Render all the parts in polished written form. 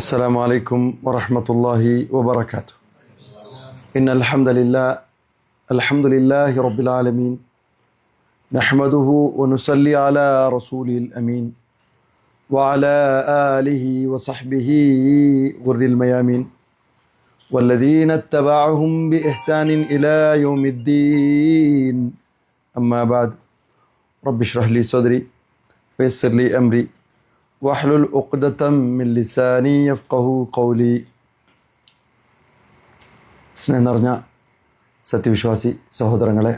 السلام عليكم ورحمة الله وبركاته. إن الحمد لله رب العالمين نحمده ونصلي على رسوله الأمين وعلى آله وصحبه غر الميامين والذين اتبعهم بإحسان إلى يوم الدين. أما بعد رب اشرح لي صدري ويسر لي أمري വഹ്ലുൽ ഉഖ്ദതം മിൻ ലിസാനി യഫ്ഖഹു ഖൗലി. സ്നേഹം നിറഞ്ഞ സത്യവിശ്വാസി സഹോദരങ്ങളെ,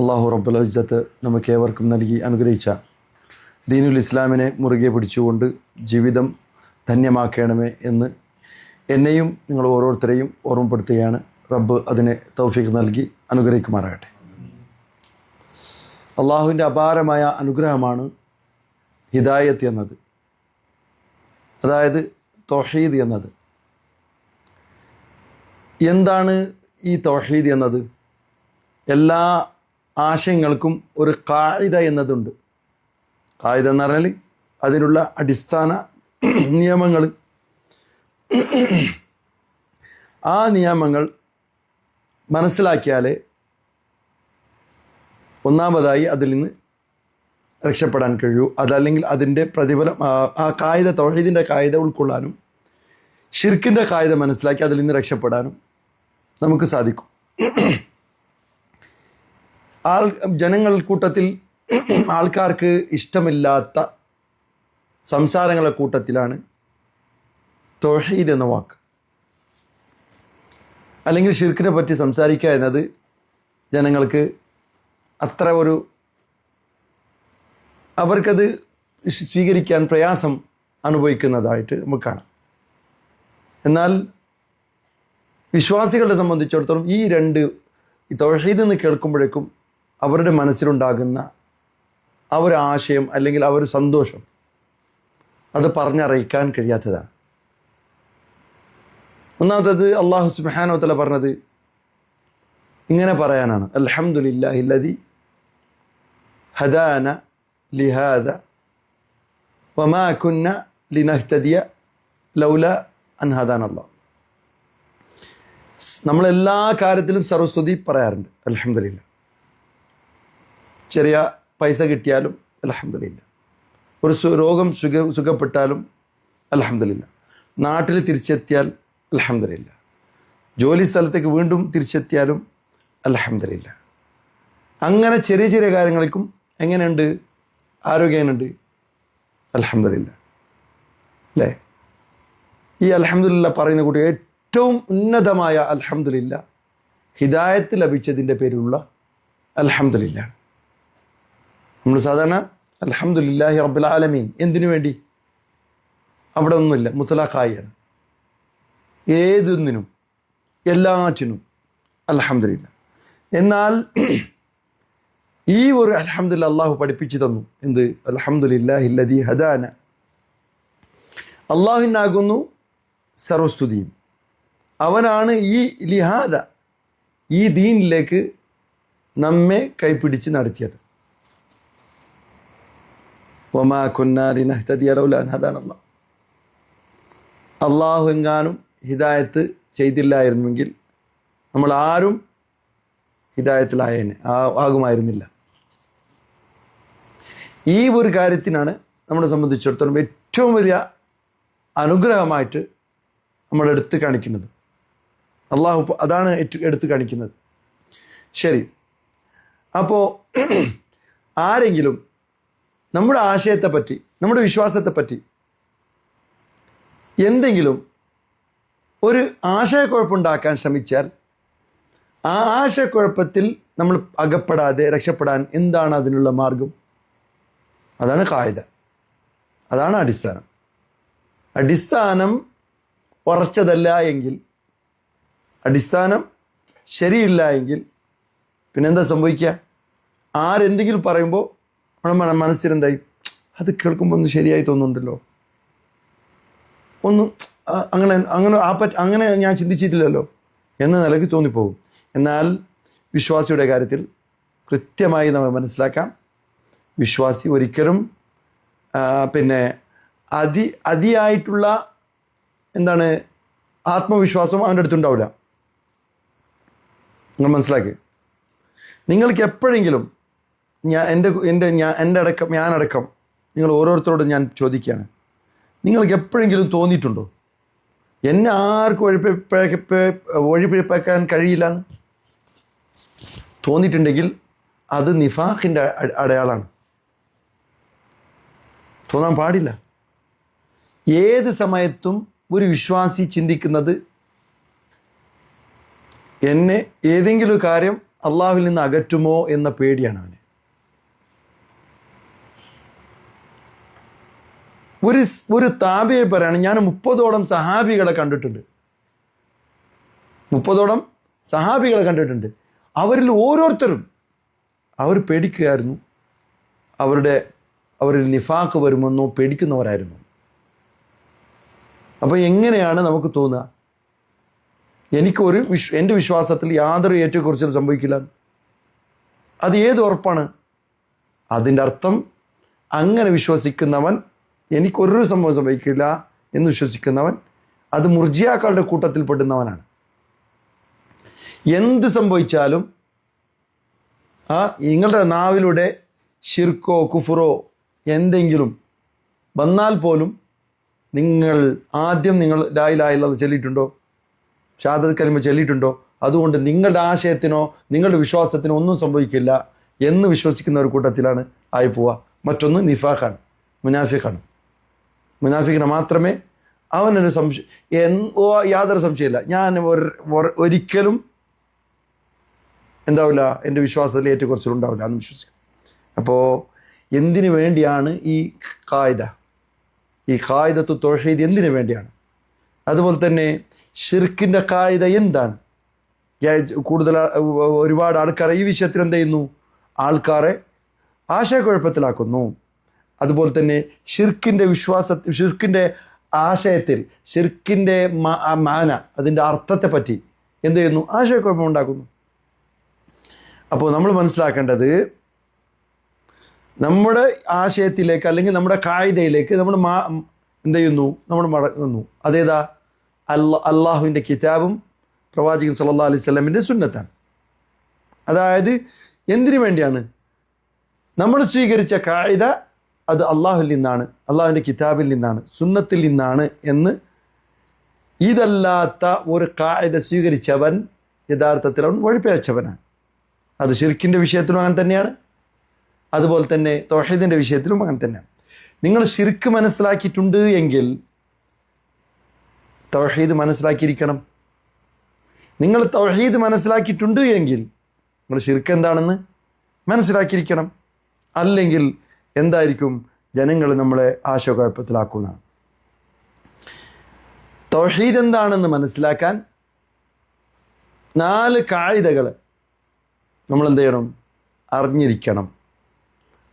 അല്ലാഹു റബ്ബുൽ ഇസ്സത്ത് നമുക്കേവർക്കും നൽകി അനുഗ്രഹിച്ച ദീനുൽ ഇസ്ലാമിനെ മുറുകെ പിടിച്ചുകൊണ്ട് ജീവിതം ധന്യമാക്കണമേ എന്ന് എന്നെയും നിങ്ങൾ ഓരോരുത്തരെയും ഓർമ്മപ്പെടുത്തുകയാണ്. റബ്ബ് അതിനെ തൗഫീഖ് നൽകി അനുഗ്രഹിക്കുമാറാകട്ടെ. അള്ളാഹുവിൻ്റെ അപാരമായ അനുഗ്രഹമാണ് ഹിദായത്ത് എന്നത്, അതായത് തൗഹീദ് എന്നത്. എന്താണ് ഈ തൗഹീദ് എന്നത്? എല്ലാ ആശയങ്ങൾക്കും ഒരു ഖായിദ എന്നതുണ്ട്. ഖായിദ എന്ന് പറഞ്ഞാൽ അതിനുള്ള അടിസ്ഥാന നിയമങ്ങൾ. ആ നിയമങ്ങൾ മനസ്സിലാക്കിയാലേ ഒന്നാമതായി അതിൽ നിന്ന് രക്ഷപ്പെടാൻ കഴിയൂ. അതല്ലെങ്കിൽ അതിൻ്റെ പ്രതിഫലം ആ കായിക തൗഹീദിൻ്റെ കായിക ഉൾക്കൊള്ളാനും ഷിർക്കിൻ്റെ കായിക മനസ്സിലാക്കി അതിൽ നിന്ന് രക്ഷപ്പെടാനും നമുക്ക് സാധിക്കും. ജനങ്ങൾ കൂട്ടത്തിൽ ആൾക്കാർക്ക് ഇഷ്ടമില്ലാത്ത സംസാരങ്ങളുടെ കൂട്ടത്തിലാണ് തൗഹീദ് എന്ന വാക്ക്. അല്ലെങ്കിൽ ഷിർക്കിനെ പറ്റി സംസാരിക്കുക എന്നത് ജനങ്ങൾക്ക് അത്ര അവർക്കത് സ്വീകരിക്കാൻ പ്രയാസം അനുഭവിക്കുന്നതായിട്ട് നമുക്ക് കാണാം. എന്നാൽ വിശ്വാസികളെ സംബന്ധിച്ചിടത്തോളം ഈ തൗഹീദ് എന്ന് കേൾക്കുമ്പോഴേക്കും അവരുടെ മനസ്സിലുണ്ടാകുന്ന ആ ഒരു ആശയം അല്ലെങ്കിൽ ആ ഒരു സന്തോഷം അത് പറഞ്ഞറിയിക്കാൻ കഴിയാത്തതാണ്. ഒന്നാമത്തത് അല്ലാഹു സുബ്ഹാനഹു വ തആല പറഞ്ഞത് ഇങ്ങനെ പറയാനാണ്: അൽഹംദുലില്ലാഹില്ലദി ഹദാന ലിഹാദ വമാ കുന്ന ലിനഹ്തദിയ ലൗല അൻ ഹദാനല്ലാഹ്. നമ്മളെല്ലാ കാര്യത്തിലും സർവസ്തുതി പറയാറുണ്ട്, അൽഹംദുലില്ലാ. ചെറിയ പൈസ കിട്ടിയാലും അൽഹംദുലില്ലാ, ഒരു രോഗം സുഖപ്പെട്ടാലും അൽഹംദുലില്ലാ, നാട്ടിൽ തിരിച്ചെത്തിയാൽ അൽഹംദുലില്ലാ, ജോലി സ്ഥലത്തേക്ക് വീണ്ടും തിരിച്ചെത്തിയാലും അൽഹംദുലില്ലാ. അങ്ങനെ ചെറിയ ചെറിയ കാര്യങ്ങൾക്കും എങ്ങനെയുണ്ട്? ആരോഗ്യമുണ്ട്, അൽഹംദുലില്ലാ. അല്ലേ? ഈ അൽഹംദുലില്ലാ പറയുന്ന കൂട്ടി ഏറ്റവും ഉന്നതമായ അൽഹംദുലില്ലാ ഹിദായത്ത് ലഭിച്ചതിൻ്റെ പേരിലുള്ള അൽഹംദുലില്ലാ. നമ്മൾ സാധാരണ അൽഹംദുലില്ലാഹി റബ്ബിൽ ആലമീൻ എന്തിനു വേണ്ടി? അവിടെ ഒന്നുമില്ല, മുത്തലാഖായാണ്. ഏതൊന്നിനും എല്ലാറ്റിനും അൽഹംദുലില്ലാ. എന്നാൽ ഈ ഒരു അൽഹംദുലില്ലാ അള്ളാഹു പഠിപ്പിച്ചു തന്നു. എന്ത്? അൽഹംദുലില്ലാഹില്ലദീ ഹദാന. അള്ളാഹുവിനാകുന്നു സർവസ്തുതിയും. അവനാണ് ഈ ലിഹാദ, ഈ ദീനിലേക്ക് നമ്മെ കൈപ്പിടിച്ച് നടത്തിയത്. വമാ കുന്നാ ലിനഹ്തദിയ ലൗലാ അൻ ഹദാനല്ലാഹ്. അള്ളാഹു എങ്ങാനും ഹിദായത്ത് ചെയ്തില്ലായിരുന്നുവെങ്കിൽ നമ്മൾ ആരും ഹിദായത്തിലായേനെ ആകുമായിരുന്നില്ല. ഈ ഒരു കാര്യത്തിനാണ് നമ്മളെ സംബന്ധിച്ചിടത്തോളം ഏറ്റവും വലിയ അനുഗ്രഹമായിട്ട് നമ്മൾ എടുത്ത് കാണിക്കുന്നത്. അള്ളാഹു അതാണ് എടുത്ത് കാണിക്കുന്നത്. ശരി, അപ്പോൾ ആരെങ്കിലും നമ്മുടെ ആശയത്തെപ്പറ്റി, നമ്മുടെ വിശ്വാസത്തെപ്പറ്റി എന്തെങ്കിലും ഒരു ആശയക്കുഴപ്പമുണ്ടാക്കാൻ ശ്രമിച്ചാൽ ആ ആശയക്കുഴപ്പത്തിൽ നമ്മൾ അകപ്പെടാതെ രക്ഷപ്പെടാൻ എന്താണ് അതിനുള്ള മാർഗം? അതാണ് ഖായിദ, അതാണ് അടിസ്ഥാനം. അടിസ്ഥാനം ഉറച്ചതല്ല എങ്കിൽ, അടിസ്ഥാനം ശരിയില്ല എങ്കിൽ പിന്നെന്താ സംഭവിക്കുക? ആരെന്തെങ്കിലും പറയുമ്പോൾ നമ്മുടെ മനസ്സിലെന്തായി? അത് കേൾക്കുമ്പോൾ ഒന്ന് ശരിയായി തോന്നുന്നുണ്ടല്ലോ, ഒന്നും അങ്ങനെ ഞാൻ ചിന്തിച്ചിട്ടില്ലല്ലോ എന്ന നിലയ്ക്ക് തോന്നിപ്പോകും. എന്നാൽ വിശ്വാസിയുടെ കാര്യത്തിൽ കൃത്യമായി നമ്മൾ മനസ്സിലാക്കാം, വിശ്വാസി ഒരിക്കലും അതിയായിട്ടുള്ള എന്താണ് ആത്മവിശ്വാസം അവൻ്റെ അടുത്തുണ്ടാവില്ല. നിങ്ങൾ മനസ്സിലാക്കി. നിങ്ങൾക്ക് എപ്പോഴെങ്കിലും ഞാനടക്കം നിങ്ങൾ ഓരോരുത്തരോടും ഞാൻ ചോദിക്കുകയാണ്, നിങ്ങൾക്ക് എപ്പോഴെങ്കിലും തോന്നിയിട്ടുണ്ടോ എന്നെ ആർക്കും വഴിപിഴപ്പാക്കാൻ കഴിയില്ല എന്ന്? തോന്നിയിട്ടുണ്ടെങ്കിൽ അത് നിഫാഖിൻ്റെ അടയാളമാണ്. തോന്നാൻ പാടില്ല. ഏത് സമയത്തും ഒരു വിശ്വാസി ചിന്തിക്കുന്നത് എന്നെ ഏതെങ്കിലും ഒരു കാര്യം അള്ളാഹുവിൽ നിന്ന് അകറ്റുമോ എന്ന പേടിയാണ് അവന്. ഒരു താബിയെ പറയാണ്, ഞാൻ 30ഓളം സഹാബികളെ കണ്ടിട്ടുണ്ട്. 30ഓളം സഹാബികളെ കണ്ടിട്ടുണ്ട്. അവരിൽ ഓരോരുത്തരും അവർ പേടിക്കുകയായിരുന്നു. അവരിൽ നിഫാഖ് വരുമെന്നോ പേടിക്കുന്നവരായിരുന്നു. അപ്പോൾ എങ്ങനെയാണ് നമുക്ക് തോന്നുക എൻ്റെ വിശ്വാസത്തിൽ യാതൊരു ഏറ്റക്കുറച്ചിലും സംഭവിക്കില്ല? അത് ഏത് ഉറപ്പാണ്? അതിൻ്റെ അർത്ഥം അങ്ങനെ വിശ്വസിക്കുന്നവൻ എനിക്കൊരു സംഭവം സംഭവിക്കില്ല എന്ന് വിശ്വസിക്കുന്നവൻ അത് മുർജിയാക്കളുടെ കൂട്ടത്തിൽ പെടുന്നവനാണ്. എന്ത് സംഭവിച്ചാലും നിങ്ങളുടെ നാവിലൂടെ ഷിർക്കോ കുഫറോ എന്തെങ്കിലും വന്നാൽ പോലും നിങ്ങൾ ലാ ഇലാഹ ഇല്ലല്ലാഹ് ചൊല്ലിയിട്ടുണ്ടോ, ഷഹാദത്ത് കലിമ ചൊല്ലിയിട്ടുണ്ടോ, അതുകൊണ്ട് നിങ്ങളുടെ ആശയത്തിനോ നിങ്ങളുടെ വിശ്വാസത്തിനോ ഒന്നും സംഭവിക്കില്ല എന്ന് വിശ്വസിക്കുന്ന ഒരു കൂട്ടത്തിലാണ് ആയി പോവുക. മറ്റൊന്ന് നിഫാഖാണ്, മുനാഫിഖാണ്. മുനാഫിഖിനെ മാത്രമേ അവനൊരു യാതൊരു സംശയമില്ല, ഞാൻ ഒരിക്കലും എന്താവില്ല, എൻ്റെ വിശ്വാസത്തിൽ ഏറ്റക്കുറച്ചിലുണ്ടാവില്ല എന്ന് വിശ്വസിക്കും. അപ്പോൾ എന്തിനു വേണ്ടിയാണ് ഈ ഖായിദത്തു തൗഹീദ് എന്തിനു വേണ്ടിയാണ്? അതുപോലെ തന്നെ ഷിർക്കിൻ്റെ ഖായിദ എന്താണ്? ഒരുപാട് ആൾക്കാരെ ഈ വിഷയത്തിൽ എന്ത് ചെയ്യുന്നു? ആൾക്കാരെ ആശയക്കുഴപ്പത്തിലാക്കുന്നു. അതുപോലെ തന്നെ ഷിർക്കിൻ്റെ ആശയത്തിൽ ഷിർക്കിൻ്റെ മാന, അതിൻ്റെ അർത്ഥത്തെ പറ്റി എന്ത് ചെയ്യുന്നു? ആശയക്കുഴപ്പം ഉണ്ടാക്കുന്നു. അപ്പോൾ നമ്മൾ മനസ്സിലാക്കേണ്ടത് നമ്മുടെ ആശയത്തിലേക്ക് അല്ലെങ്കിൽ നമ്മുടെ ഖായിദയിലേക്ക് നമ്മൾ എന്ത് ചെയ്യുന്നു? നമ്മൾ മടങ്ങുന്നു. അതേതാ? അള്ളാഹുവിൻ്റെ കിതാബും പ്രവാചകൻ സല്ലല്ലാഹു അലൈഹി വസല്ലമിൻ്റെ സുന്നത്താണ്. അതായത് എന്തിനു വേണ്ടിയാണ് നമ്മൾ സ്വീകരിച്ച ഖായിദ? അത് അള്ളാഹുവിൽ നിന്നാണ്, അള്ളാഹുവിൻ്റെ കിതാബിൽ നിന്നാണ്, സുന്നത്തിൽ നിന്നാണ് എന്ന് ഇതല്ലാത്ത ഒരു ഖായിദ സ്വീകരിച്ചവൻ യഥാർത്ഥത്തിൽ അവൻ വഴിപിഴച്ചവനാണ്. അത് ശിർക്കിൻ്റെ വിഷയത്തിലും അങ്ങനെ തന്നെയാണ്, അതുപോലെ തന്നെ തൗഹീദിൻ്റെ വിഷയത്തിലും അങ്ങനെ തന്നെയാണ്. നിങ്ങൾ ശിർക്ക് മനസ്സിലാക്കിയിട്ടുണ്ട് എങ്കിൽ തൗഹീദ് മനസ്സിലാക്കിയിരിക്കണം. നിങ്ങൾ തൗഹീദ് മനസ്സിലാക്കിയിട്ടുണ്ട് എങ്കിൽ നിങ്ങൾ ശിർക്ക് എന്താണെന്ന് മനസ്സിലാക്കിയിരിക്കണം. അല്ലെങ്കിൽ എന്തായിരിക്കും? ജനങ്ങൾ നമ്മളെ ആശയക്കുഴപ്പത്തിലാക്കുന്നതാണ്. തൗഹീദ് എന്താണെന്ന് മനസ്സിലാക്കാൻ 4 ഖായിദകൾ നമ്മൾ എന്ത് ചെയ്യണം? അറിഞ്ഞിരിക്കണം.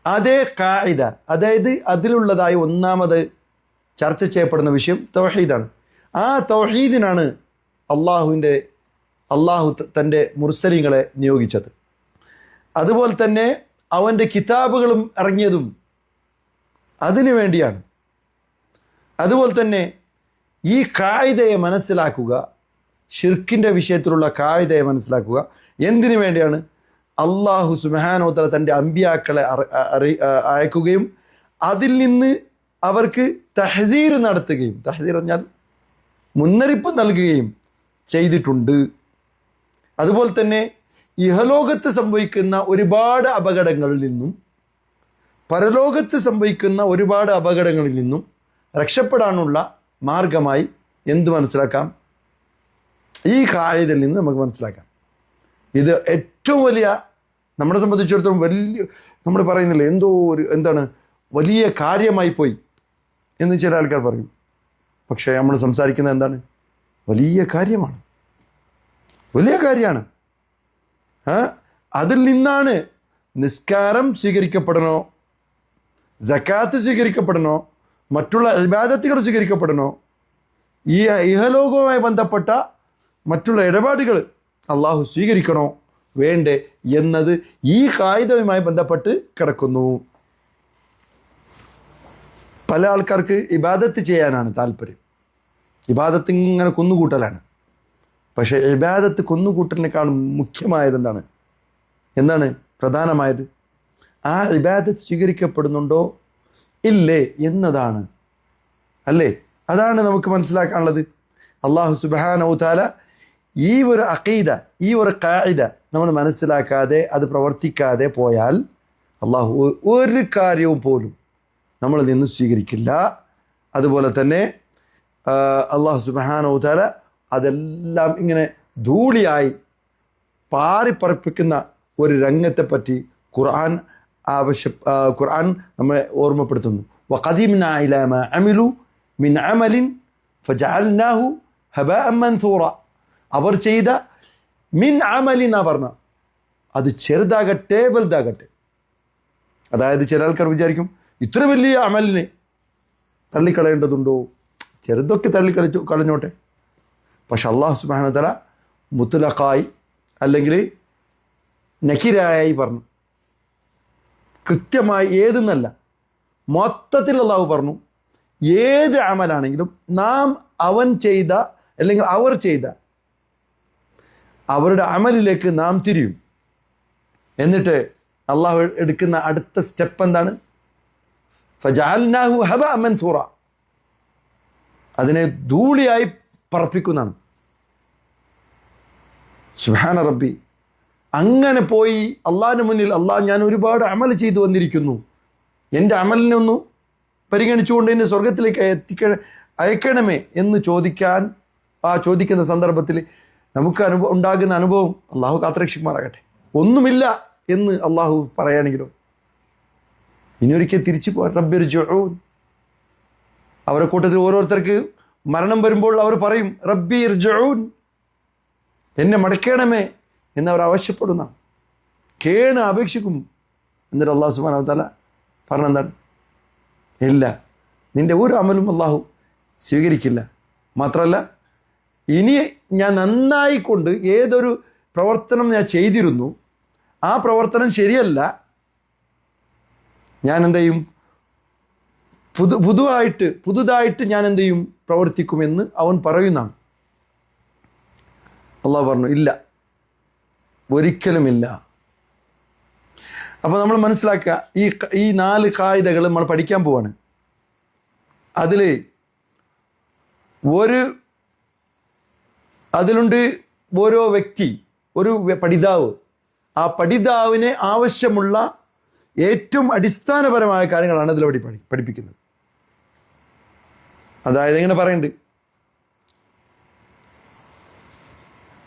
അതേ ഖായിദ, അതായത് അതിലുള്ളതായി ഒന്നാമത് ചർച്ച ചെയ്യപ്പെടുന്ന വിഷയം തൗഹീദാണ്. ആ തൗഹീദിനാണ് അള്ളാഹു തൻ്റെ മുർസലീങ്ങളെ നിയോഗിച്ചത്. അതുപോലെ തന്നെ അവൻ്റെ കിതാബുകളും ഇറങ്ങിയതും അതിനു വേണ്ടിയാണ്. അതുപോലെ തന്നെ ഈ ഖായിദയെ മനസ്സിലാക്കുക, ഷിർക്കിൻ്റെ വിഷയത്തിലുള്ള ഖായിദയെ മനസ്സിലാക്കുക എന്തിനു വേണ്ടിയാണ്? അള്ളാഹു സുബ്ഹാനഹു വ തആല തൻ്റെ അമ്പിയാക്കളെ അയക്കുകയും അതിൽ നിന്ന് അവർക്ക് തഹ്ദീർ നടത്തുകയും, തഹ്ദീർ പറഞ്ഞാൽ മുന്നറിയിപ്പ് നൽകുകയും ചെയ്തിട്ടുണ്ട്. അതുപോലെ തന്നെ ഇഹലോകത്ത് സംഭവിക്കുന്ന ഒരുപാട് അപകടങ്ങളിൽ നിന്നും പരലോകത്ത് സംഭവിക്കുന്ന ഒരുപാട് അപകടങ്ങളിൽ നിന്നും രക്ഷപ്പെടാനുള്ള മാർഗമായി എന്ത് മനസ്സിലാക്കാം? ഈ ഖായിദയിൽ നിന്ന് നമുക്ക് മനസ്സിലാക്കാം. ഇത് ഏറ്റവും വലിയ, നമ്മളെ സംബന്ധിച്ചിടത്തോളം നമ്മൾ പറയുന്നില്ലേ, എന്താണ് വലിയ കാര്യമായി പോയി എന്ന് ചില ആൾക്കാർ പറയും. പക്ഷേ നമ്മൾ സംസാരിക്കുന്നത് എന്താണ്? വലിയ കാര്യമാണ്, വലിയ കാര്യമാണ്. അതിൽ നിന്നാണ് നിസ്കാരം സ്വീകരിക്കപ്പെടണോ, സക്കാത്ത് സ്വീകരിക്കപ്പെടണോ, മറ്റുള്ള ഇബാദത്തുകൾ സ്വീകരിക്കപ്പെടണോ, ഈ ഇഹലോകവുമായി ബന്ധപ്പെട്ട മറ്റുള്ള ഇടപാടുകൾ അള്ളാഹു സ്വീകരിക്കണോ വേണ്ടേ എന്നത് ഈ ഖായിദയുമായി ബന്ധപ്പെട്ട് കിടക്കുന്നു. പല ആൾക്കാർക്ക് ഇബാദത്ത് ചെയ്യാനാണ് താല്പര്യം, ഇബാദത്ത് ഇങ്ങനെ കുന്നുകൂട്ടലാണ്. പക്ഷേ ഇബാദത്ത് കുന്നുകൂട്ടലിനേക്കാൾ മുഖ്യമായത് എന്താണ് പ്രധാനമായത്? ആ ഇബാദത്ത് സ്വീകരിക്കപ്പെടുന്നുണ്ടോ ഇല്ലേ എന്നതാണ്, അല്ലേ? അതാണ് നമുക്ക് മനസ്സിലാക്കാനുള്ളത്. അള്ളാഹു സുബ്ഹാനഹു തആല ഈ ഒരു അഖീദ, ഈ ഒരു ഖാഇദ നമ്മൾ മനസ്സിലാക്കാതെ അത് പ്രവർത്തിക്കാതെ പോയാൽ അള്ളാഹു ഒരു കാര്യവും പോലും നമ്മളിൽ നിന്ന് സ്വീകരിക്കില്ല. അതുപോലെ തന്നെ അള്ളാഹു സുബ്ഹാനഹു തആല അതെല്ലാം ഇങ്ങനെ ധൂളിയായി പാറിപ്പറപ്പിക്കുന്ന ഒരു രംഗത്തെപ്പറ്റി ഖുർആൻ നമ്മെ ഓർമ്മപ്പെടുത്തുന്നു. വഖദിംനാ ഇലാ മാ അമിലു മിൻ അമലിൻ ഫജഅൽനാഹു ഹബാഅൻ മൻസൂറ. അവർ ചെയ്ത മിൻ അമലി എന്നാ പറഞ്ഞ, അത് ചെറുതാകട്ടെ വലുതാകട്ടെ. അതായത് ചില ആൾക്കാർ വിചാരിക്കും ഇത്ര വലിയ അമലിനെ തള്ളിക്കളയേണ്ടതുണ്ടോ, ചെറുതൊക്കെ കളഞ്ഞോട്ടെ. പക്ഷെ അള്ളാഹു സുബ്ഹാനഹു വ തആല മുത്ലഖായി അല്ലെങ്കിൽ നകിരായി പറഞ്ഞു, കൃത്യമായി ഏതെന്നല്ല, മൊത്തത്തിൽ അള്ളാഹു പറഞ്ഞു ഏത് അമലാണെങ്കിലും നാം അവൻ ചെയ്ത അല്ലെങ്കിൽ അവർ ചെയ്ത അവരുടെ അമലിലേക്ക് നാം തിരിയും. എന്നിട്ട് അള്ളാഹു എടുക്കുന്ന അടുത്ത സ്റ്റെപ്പ് എന്താണ്? ഫജഅൽനാഹു ഹബഅൻ മൻസൂറ. അതിനെ ധൂളിയായി പറപ്പിക്കുന്നതാണ്. സുബ്ഹാന റബ്ബി. അങ്ങനെ പോയി അള്ളാഹിന് മുന്നിൽ, അള്ളാഹ് ഞാൻ ഒരുപാട് അമൽ ചെയ്തു വന്നിരിക്കുന്നു, എൻ്റെ അമലിനെ ഒന്ന് പരിഗണിച്ചുകൊണ്ട് എന്നെ സ്വർഗത്തിലേക്ക് അയക്കണമേ എന്ന് ചോദിക്കുന്ന സന്ദർഭത്തിൽ നമുക്ക് ഉണ്ടാകുന്ന അനുഭവം അള്ളാഹു കാത്തുരക്ഷിക്കുമാറാകട്ടെ. ഒന്നുമില്ല എന്ന് അള്ളാഹു പറയുകയാണെങ്കിലോ ഇനിയൊരിക്കൽ തിരിച്ചു പോകാൻ റബ്ബിർജിഊൻ. അവരുടെ കൂട്ടത്തിൽ ഓരോരുത്തർക്ക് മരണം വരുമ്പോൾ അവർ പറയും റബ്ബിർജിഊൻ, എന്നെ മടക്കണമേ എന്നവർ ആവശ്യപ്പെടുന്ന അപേക്ഷിക്കും. എന്നിട്ട് അള്ളാഹു സുബ്ഹാനഹു വ തആല പറഞ്ഞെന്താണ്? ഇല്ല, നിൻ്റെ ഒരു അമലും അള്ളാഹു സ്വീകരിക്കില്ല. മാത്രമല്ല, ഇനി ഞാൻ നന്നായിക്കൊണ്ട് ഏതൊരു പ്രവർത്തനം ഞാൻ ചെയ്തിരുന്നു, ആ പ്രവർത്തനം ശരിയല്ല, ഞാൻ എന്ത് ചെയ്യും? പുതുതായിട്ട് ഞാൻ എന്ത് ചെയ്യും? പ്രവർത്തിക്കുമെന്ന് അവൻ പറയുന്നതാണ്. അള്ളാഹു പറഞ്ഞു ഇല്ല, ഒരിക്കലുമില്ല. അപ്പോൾ നമ്മൾ മനസ്സിലാക്കുക, ഈ 4 ഖായിദകൾ നമ്മൾ പഠിക്കാൻ പോവാണ്. അതിൽ അതിലുണ്ട് ഓരോ വ്യക്തി, ഒരു പഠിതാവ്, ആ പഠിതാവിന് ആവശ്യമുള്ള ഏറ്റവും അടിസ്ഥാനപരമായ കാര്യങ്ങളാണ് അതിൽ പഠിപ്പിക്കുന്നത്. അതായത് ഇങ്ങനെ പറയുന്നുണ്ട്,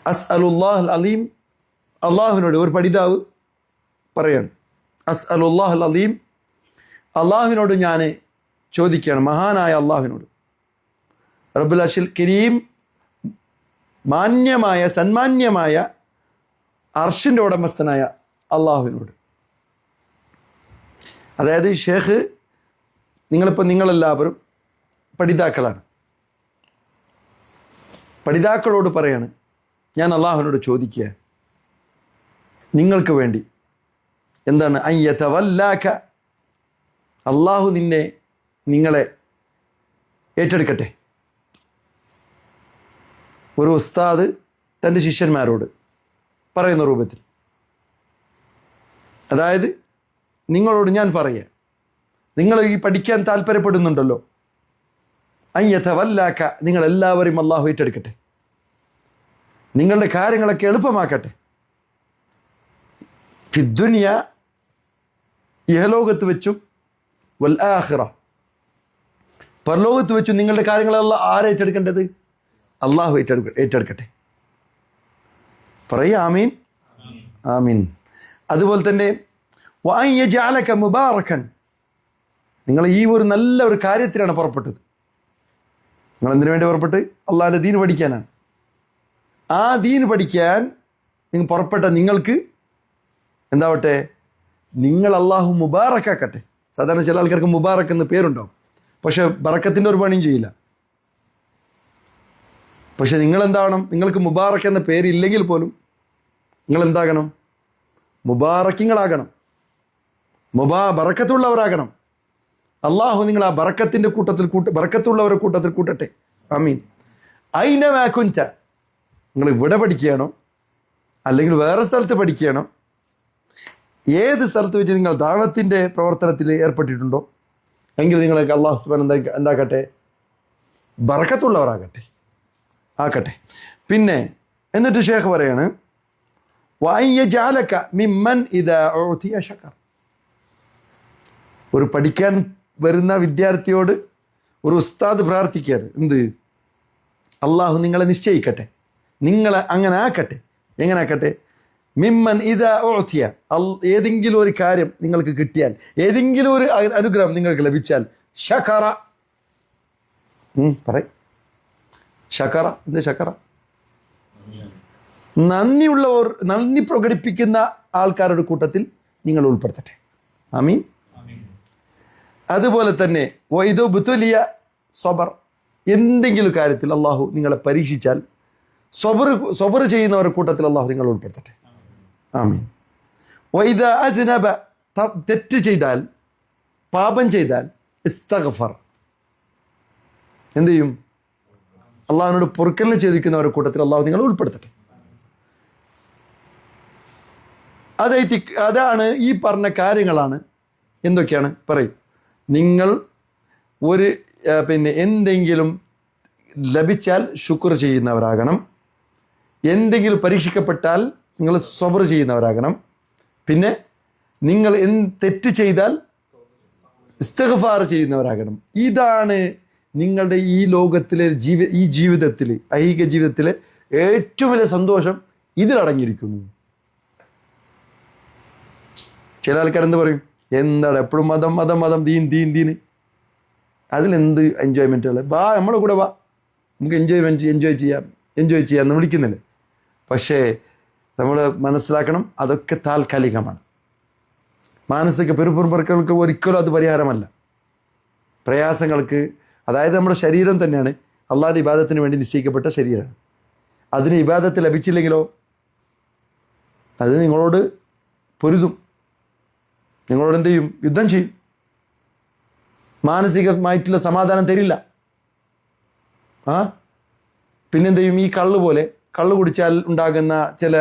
അസ്അലുല്ലാഹൽ അലീം, അള്ളാഹുവിനോട് ഒരു പഠിതാവ് പറയാണ്, അസ്അലുല്ലാഹൽ അലീം, അള്ളാഹുവിനോട് ഞാൻ ചോദിക്കുകയാണ്, മഹാനായ അള്ളാഹുവിനോട്, റബ്ബുൽ അർശിൽ കരീം, മാന്യമായ സന്മാന്യമായ അർഷിൻ്റെ ഉടമസ്ഥനായ അള്ളാഹുവിനോട്. അതായത് ഷേഖ്, നിങ്ങളെല്ലാവരും പഠിതാക്കളാണ്, പഠിതാക്കളോട് പറയാണ്, ഞാൻ അള്ളാഹുവിനോട് ചോദിക്കുക നിങ്ങൾക്ക് വേണ്ടി എന്താണ്? അയ്യതവല്ലാക, അള്ളാഹു നിങ്ങളെ ഏറ്റെടുക്കട്ടെ. ഒരു ഉസ്താദ് തൻ്റെ ശിഷ്യന്മാരോട് പറയുന്ന രൂപത്തിൽ, അതായത് നിങ്ങളോട് ഞാൻ പറയുക, നിങ്ങൾ ഈ പഠിക്കാൻ താല്പര്യപ്പെടുന്നുണ്ടല്ലോ, അയ്യതവല്ലാക, നിങ്ങളെല്ലാവരെയും അള്ളാഹു ഏറ്റെടുക്കട്ടെ, നിങ്ങളുടെ കാര്യങ്ങളൊക്കെ എളുപ്പമാക്കട്ടെ. ഫിദ്ദുനിയ, ഇഹലോകത്ത് വെച്ചും വൽ ആഖിറ, പരലോകത്ത് വെച്ചും നിങ്ങളുടെ കാര്യങ്ങളെല്ലാം ആരെ ഏറ്റെടുക്കേണ്ടത്? അള്ളാഹു ഏറ്റെടുക്കട്ടെ. പറയുക ആമീൻ, ആമീൻ. അതുപോലെ തന്നെ വഅൻ യജഅലക മുബാറകൻ, നിങ്ങൾ ഈ ഒരു നല്ല ഒരു കാര്യത്തിലാണ് പുറപ്പെട്ടത്. നിങ്ങൾ എന്തിനു വേണ്ടി പുറപ്പെട്ട്? അള്ളാഹിൻ്റെ ദീൻ പഠിക്കാനാണ്. ആ ദീൻ പഠിക്കാൻ നിങ്ങൾ പുറപ്പെട്ട നിങ്ങൾക്ക് എന്താവട്ടെ? നിങ്ങൾ അള്ളാഹു മുബാറക്കാക്കട്ടെ. സാധാരണ ചില ആൾക്കാർക്ക് മുബാറക്ക് എന്ന് പേരുണ്ടാവും, പക്ഷെ ബറക്കത്തിൻ്റെ ഒരു പണിയും ചെയ്യില്ല. പക്ഷെ നിങ്ങളെന്താവണം? നിങ്ങൾക്ക് മുബാറക്ക് എന്ന പേരില്ലെങ്കിൽ പോലും നിങ്ങൾ എന്താകണം? മുബാറക്കിങ്ങളാകണം, ബറക്കത്തുള്ളവരാകണം. അള്ളാഹു നിങ്ങൾ ആ ബറക്കത്തിൻ്റെ കൂട്ടത്തിൽ ബറക്കത്തുള്ളവരുടെ കൂട്ടത്തിൽ കൂട്ടട്ടെ. ആമീൻ. ഐനമാ കുൻത, നിങ്ങൾ ഇവിടെ പഠിക്കുകയാണോ അല്ലെങ്കിൽ വേറെ സ്ഥലത്ത് പഠിക്കുകയാണോ, ഏത് സ്ഥലത്ത് വെച്ച് നിങ്ങൾ ദാവത്തിൻ്റെ പ്രവർത്തനത്തിൽ ഏർപ്പെട്ടിട്ടുണ്ടോ എങ്കിൽ നിങ്ങൾക്ക് അള്ളാഹു സുബ്ഹാനഹു എന്താക്കട്ടെ, ബറക്കത്തുള്ളവരാകട്ടെ, ആക്കട്ടെ. പിന്നെ എന്നിട്ട് ഷേഖ് പറയാണ്, വഅയ്യജഅലക മിമ്മൻ ഇദാ ഉതിയ ശകർ. ഒരു പഠിക്കാൻ വരുന്ന വിദ്യാർത്ഥിയോട് ഒരു ഉസ്താദ് പ്രാർത്ഥിക്കുകയാണ്, എന്ത്? അള്ളാഹു നിങ്ങളെ നിശ്ചയിക്കട്ടെ, നിങ്ങളെ അങ്ങനെ ആക്കട്ടെ. എങ്ങനെ ആക്കട്ടെ? മിമ്മൻ ഇദാ ഉതിയ, ഏതെങ്കിലും ഒരു കാര്യം നിങ്ങൾക്ക് കിട്ടിയാൽ, ഏതെങ്കിലും ഒരു അനുഗ്രഹം നിങ്ങൾക്ക് ലഭിച്ചാൽ, ശകറ. പറയും ശകറ. എന്ത് ശകറ? നന്ദിയുള്ളവർ, നന്ദി പ്രകടിപ്പിക്കുന്ന ആൾക്കാരുടെ കൂട്ടത്തിൽ നിങ്ങൾ ഉൾപ്പെടുത്തട്ടെ. ആമീൻ. അതുപോലെ തന്നെ വൈദോ ബുത്തുലിയ സബർ, എന്തെങ്കിലും കാര്യത്തിൽ അള്ളാഹു നിങ്ങളെ പരീക്ഷിച്ചാൽ സബർ ചെയ്യുന്നവരുടെ കൂട്ടത്തിൽ അള്ളാഹു നിങ്ങൾ ഉൾപ്പെടുത്തട്ടെ. ആമീൻ. വൈദ അജ്നബ, തെറ്റ് ചെയ്താൽ, പാപം ചെയ്താൽ, ഇസ്തഗ്ഫർ, എന്ത് ചെയ്യും? അള്ളാഹുവിനോട് പൊറുക്കലിന് ചോദിക്കുന്നവരുടെ കൂട്ടത്തിൽ അള്ളാഹു നിങ്ങൾ ഉൾപ്പെടുത്തട്ടെ. അതാണ് ഈ പറഞ്ഞ കാര്യങ്ങളാണ്. എന്തൊക്കെയാണ് പറയും? നിങ്ങൾ ഒരു എന്തെങ്കിലും ലഭിച്ചാൽ ശുക്ർ ചെയ്യുന്നവരാകണം. എന്തെങ്കിലും പരീക്ഷിക്കപ്പെട്ടാൽ നിങ്ങൾ സബർ ചെയ്യുന്നവരാകണം. പിന്നെ നിങ്ങൾ തെറ്റ് ചെയ്താൽ ഇസ്തിഗ്ഫാർ ചെയ്യുന്നവരാകണം. ഇതാണ് നിങ്ങളുടെ ഈ ലോകത്തിലെ ഈ ജീവിതത്തിൽ, ഐഹിക ജീവിതത്തിലെ ഏറ്റവും വലിയ സന്തോഷം ഇതിലടങ്ങിയിരിക്കുന്നു. ചില ആൾക്കാരെന്ത് പറയും? എന്താണ് എപ്പോഴും മതം മതം മതം, ദീൻ ദീൻ ദീന്, അതിലെന്ത് എൻജോയ്മെൻറ്റുകൾ? വാ, നമ്മുടെ കൂടെ വാ, നമുക്ക് എൻജോയ് ചെയ്യാമെന്ന് വിളിക്കുന്നില്ല. പക്ഷേ നമ്മൾ മനസ്സിലാക്കണം, അതൊക്കെ താൽക്കാലികമാണ്. മാനസിക പെരുപ്പുറക്കൾക്ക് ഒരിക്കലും അത് പരിഹാരമല്ല. പ്രയാസങ്ങൾക്ക്, അതായത് നമ്മുടെ ശരീരം തന്നെയാണ് അള്ളാഹുവിൻ്റെ ഇബാദത്തിന് വേണ്ടി നിശ്ചയിക്കപ്പെട്ട ശരീരമാണ്. അതിന് ഇബാദത്ത് ലഭിച്ചില്ലെങ്കിലോ അത് നിങ്ങളോട് പൊരുതും, നിങ്ങളോട് എന്ത് ചെയ്യും? യുദ്ധം ചെയ്യും. മാനസികമായിട്ടുള്ള സമാധാനം തരില്ല. പിന്നെന്ത് ചെയ്യും? ഈ കള്ള് കുടിച്ചാൽ ഉണ്ടാകുന്ന ചില